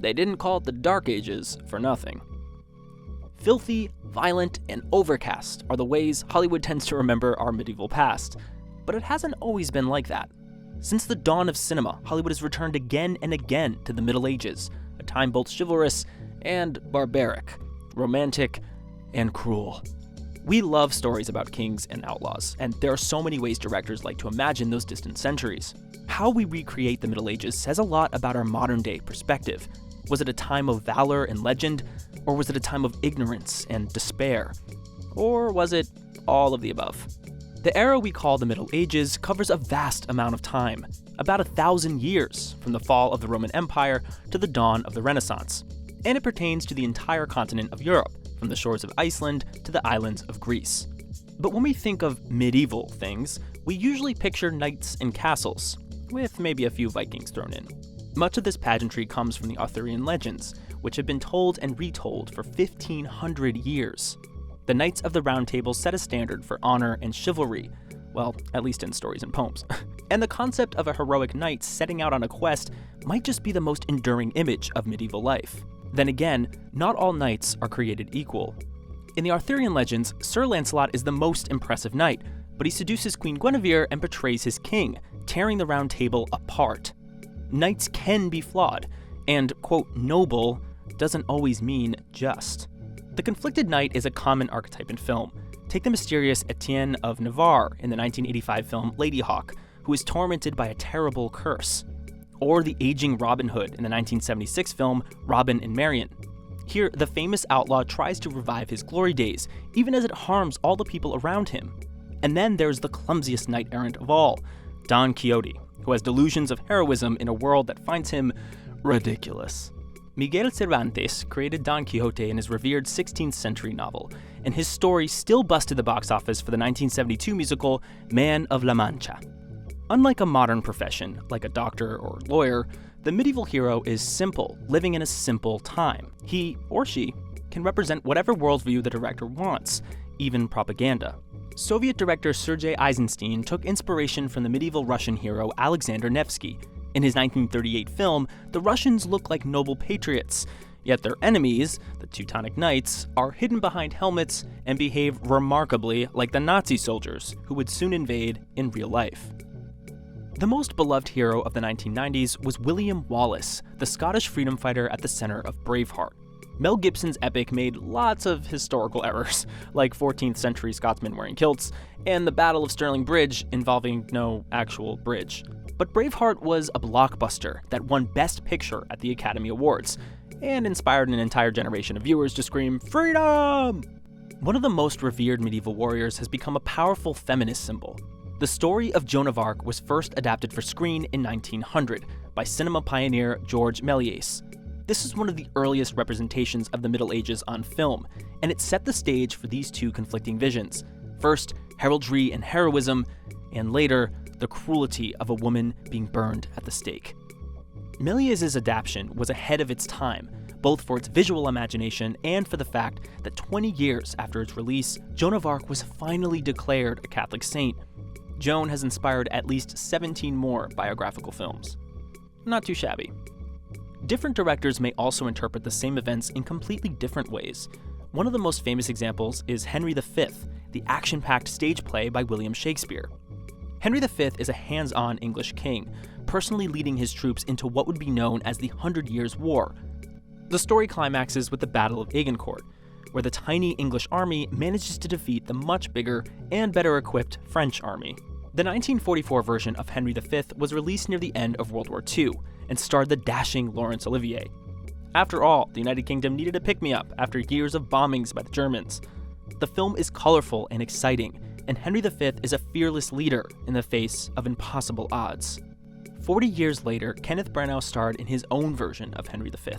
They didn't call it the Dark Ages for nothing. Filthy, violent, and overcast are the ways Hollywood tends to remember our medieval past, but it hasn't always been like that. Since the dawn of cinema, Hollywood has returned again and again to the Middle Ages, a time both chivalrous and barbaric, romantic and cruel. We love stories about kings and outlaws, and there are so many ways directors like to imagine those distant centuries. How we recreate the Middle Ages says a lot about our modern-day perspective. Was it a time of valor and legend, or was it a time of ignorance and despair? Or was it all of the above? The era we call the Middle Ages covers a vast amount of time, about 1,000 years from the fall of the Roman Empire to the dawn of the Renaissance, and it pertains to the entire continent of Europe, from the shores of Iceland to the islands of Greece. But when we think of medieval things, we usually picture knights and castles, with maybe a few Vikings thrown in. Much of this pageantry comes from the Arthurian legends, which have been told and retold for 1,500 years. The Knights of the Round Table set a standard for honor and chivalry, well, at least in stories and poems. And the concept of a heroic knight setting out on a quest might just be the most enduring image of medieval life. Then again, not all knights are created equal. In the Arthurian legends, Sir Lancelot is the most impressive knight, but he seduces Queen Guinevere and betrays his king, tearing the Round Table apart. Knights can be flawed, and, quote, noble doesn't always mean just. The conflicted knight is a common archetype in film. Take the mysterious Etienne of Navarre in the 1985 film Lady Hawk, who is tormented by a terrible curse. Or the aging Robin Hood in the 1976 film Robin and Marian. Here, the famous outlaw tries to revive his glory days, even as it harms all the people around him. And then there's the clumsiest knight-errant of all, Don Quixote, who has delusions of heroism in a world that finds him ridiculous. Miguel Cervantes created Don Quixote in his revered 16th century novel, and his story still busted the box office for the 1972 musical Man of La Mancha. Unlike a modern profession, like a doctor or lawyer, the medieval hero is simple, living in a simple time. He, or she, can represent whatever worldview the director wants, even propaganda. Soviet director Sergei Eisenstein took inspiration from the medieval Russian hero Alexander Nevsky. In his 1938 film, the Russians look like noble patriots, yet their enemies, the Teutonic Knights, are hidden behind helmets and behave remarkably like the Nazi soldiers who would soon invade in real life. The most beloved hero of the 1990s was William Wallace, the Scottish freedom fighter at the center of Braveheart. Mel Gibson's epic made lots of historical errors, like 14th century Scotsmen wearing kilts, and the Battle of Stirling Bridge involving no actual bridge. But Braveheart was a blockbuster that won Best Picture at the Academy Awards, and inspired an entire generation of viewers to scream, "Freedom!" One of the most revered medieval warriors has become a powerful feminist symbol. The story of Joan of Arc was first adapted for screen in 1900 by cinema pioneer George Méliès. This is one of the earliest representations of the Middle Ages on film, and it set the stage for these two conflicting visions. First, heraldry and heroism, and later, the cruelty of a woman being burned at the stake. Méliès's adaptation was ahead of its time, both for its visual imagination and for the fact that 20 years after its release, Joan of Arc was finally declared a Catholic saint. Joan has inspired at least 17 more biographical films. Not too shabby. Different directors may also interpret the same events in completely different ways. One of the most famous examples is Henry V, the action-packed stage play by William Shakespeare. Henry V is a hands-on English king, personally leading his troops into what would be known as the 100 Years' War. The story climaxes with the Battle of Agincourt, where the tiny English army manages to defeat the much bigger and better equipped French army. The 1944 version of Henry V was released near the end of World War II and starred the dashing Laurence Olivier. After all, the United Kingdom needed a pick-me-up after years of bombings by the Germans. The film is colorful and exciting, and Henry V is a fearless leader in the face of impossible odds. 40 years later, Kenneth Branagh starred in his own version of Henry V.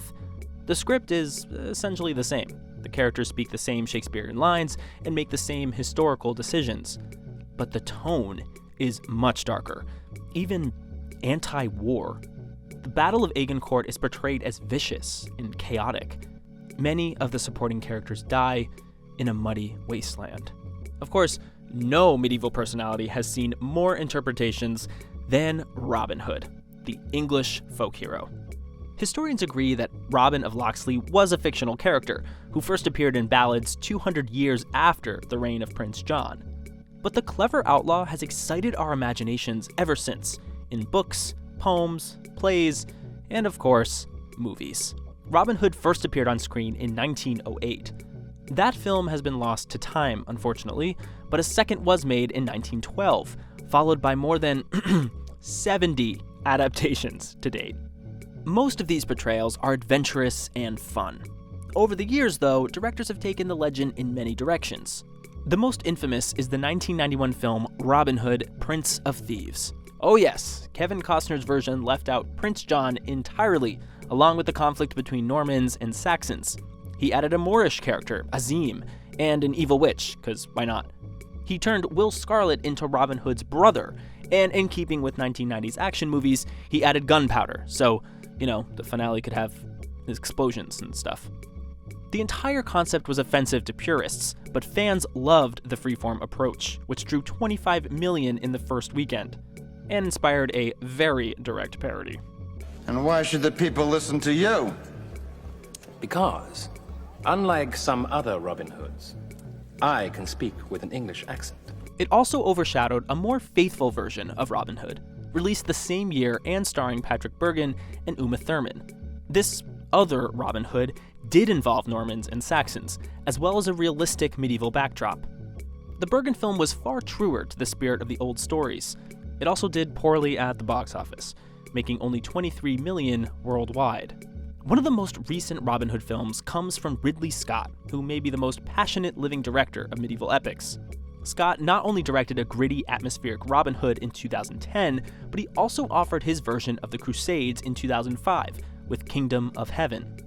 The script is essentially the same. The characters speak the same Shakespearean lines and make the same historical decisions. But the tone is much darker, even anti-war. The Battle of Agincourt is portrayed as vicious and chaotic. Many of the supporting characters die in a muddy wasteland. Of course, no medieval personality has seen more interpretations than Robin Hood, the English folk hero. Historians agree that Robin of Locksley was a fictional character who first appeared in ballads 200 years after the reign of Prince John. But the clever outlaw has excited our imaginations ever since, in books, poems, plays, and of course, movies. Robin Hood first appeared on screen in 1908. That film has been lost to time, unfortunately, but a second was made in 1912, followed by more than 70 adaptations to date. Most of these portrayals are adventurous and fun. Over the years, though, directors have taken the legend in many directions. The most infamous is the 1991 film Robin Hood, Prince of Thieves. Oh yes, Kevin Costner's version left out Prince John entirely, along with the conflict between Normans and Saxons. He added a Moorish character, Azim, and an evil witch, because why not? He turned Will Scarlet into Robin Hood's brother, and in keeping with 1990s action movies, he added gunpowder, so, the finale could have explosions and stuff. The entire concept was offensive to purists, but fans loved the freeform approach, which drew 25 million in the first weekend, and inspired a very direct parody. And why should the people listen to you? Because, unlike some other Robin Hoods, I can speak with an English accent. It also overshadowed a more faithful version of Robin Hood, released the same year and starring Patrick Bergin and Uma Thurman. This other Robin Hood did involve Normans and Saxons, as well as a realistic medieval backdrop. The Bergin film was far truer to the spirit of the old stories. It also did poorly at the box office, making only 23 million worldwide. One of the most recent Robin Hood films comes from Ridley Scott, who may be the most passionate living director of medieval epics. Scott not only directed a gritty, atmospheric Robin Hood in 2010, but he also offered his version of the Crusades in 2005 with Kingdom of Heaven.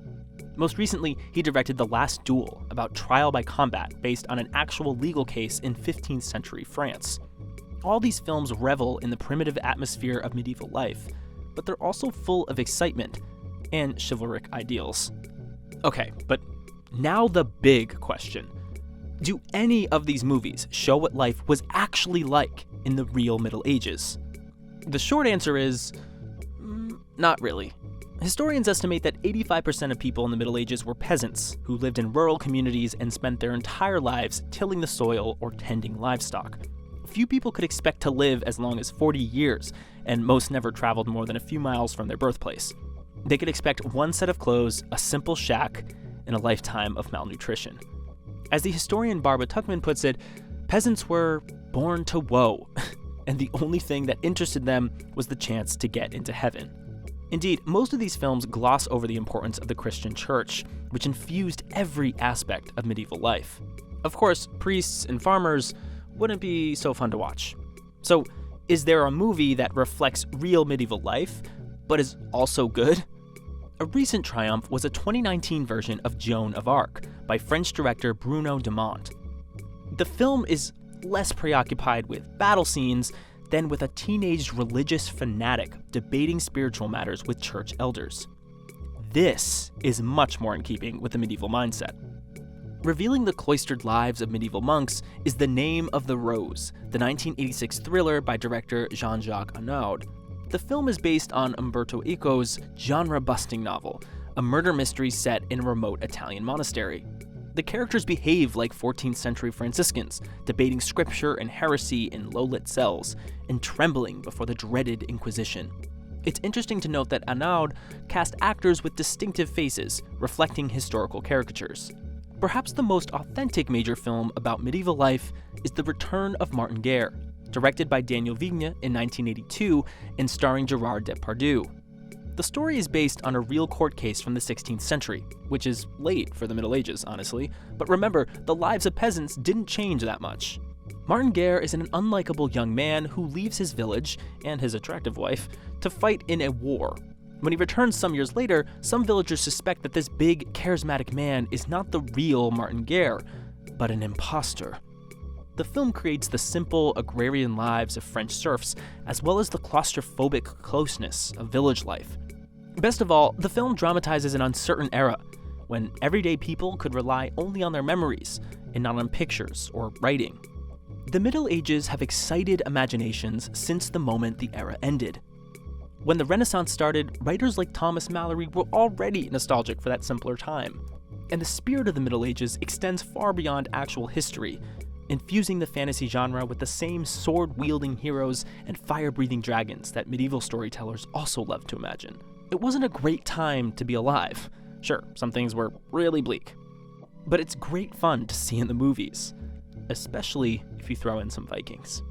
Most recently, he directed The Last Duel, about trial by combat based on an actual legal case in 15th century France. All these films revel in the primitive atmosphere of medieval life, but they're also full of excitement and chivalric ideals. Okay, but now the big question. Do any of these movies show what life was actually like in the real Middle Ages? The short answer is, not really. Historians estimate that 85% of people in the Middle Ages were peasants who lived in rural communities and spent their entire lives tilling the soil or tending livestock. Few people could expect to live as long as 40 years, and most never traveled more than a few miles from their birthplace. They could expect one set of clothes, a simple shack, and a lifetime of malnutrition. As the historian Barbara Tuchman puts it, peasants were born to woe, and the only thing that interested them was the chance to get into heaven. Indeed, most of these films gloss over the importance of the Christian church, which infused every aspect of medieval life. Of course, priests and farmers wouldn't be so fun to watch. So, is there a movie that reflects real medieval life, but is also good? A recent triumph was a 2019 version of Joan of Arc by French director Bruno Dumont. The film is less preoccupied with battle scenes than with a teenage religious fanatic debating spiritual matters with church elders. This is much more in keeping with the medieval mindset. Revealing the cloistered lives of medieval monks is The Name of the Rose, the 1986 thriller by director Jean-Jacques Annaud. The film is based on Umberto Eco's genre-busting novel, a murder mystery set in a remote Italian monastery. The characters behave like 14th century Franciscans, debating scripture and heresy in low-lit cells, and trembling before the dreaded Inquisition. It's interesting to note that Annaud cast actors with distinctive faces, reflecting historical caricatures. Perhaps the most authentic major film about medieval life is The Return of Martin Guerre, directed by Daniel Vigne in 1982 and starring Gerard Depardieu. The story is based on a real court case from the 16th century, which is late for the Middle Ages, honestly, but remember, the lives of peasants didn't change that much. Martin Guerre is an unlikable young man who leaves his village, and his attractive wife, to fight in a war. When he returns some years later, some villagers suspect that this big, charismatic man is not the real Martin Guerre, but an imposter. The film creates the simple, agrarian lives of French serfs, as well as the claustrophobic closeness of village life. Best of all, the film dramatizes an uncertain era, when everyday people could rely only on their memories, and not on pictures or writing. The Middle Ages have excited imaginations since the moment the era ended. When the Renaissance started, writers like Thomas Malory were already nostalgic for that simpler time. And the spirit of the Middle Ages extends far beyond actual history, infusing the fantasy genre with the same sword-wielding heroes and fire-breathing dragons that medieval storytellers also loved to imagine. It wasn't a great time to be alive. Sure, some things were really bleak. But it's great fun to see in the movies, especially if you throw in some Vikings.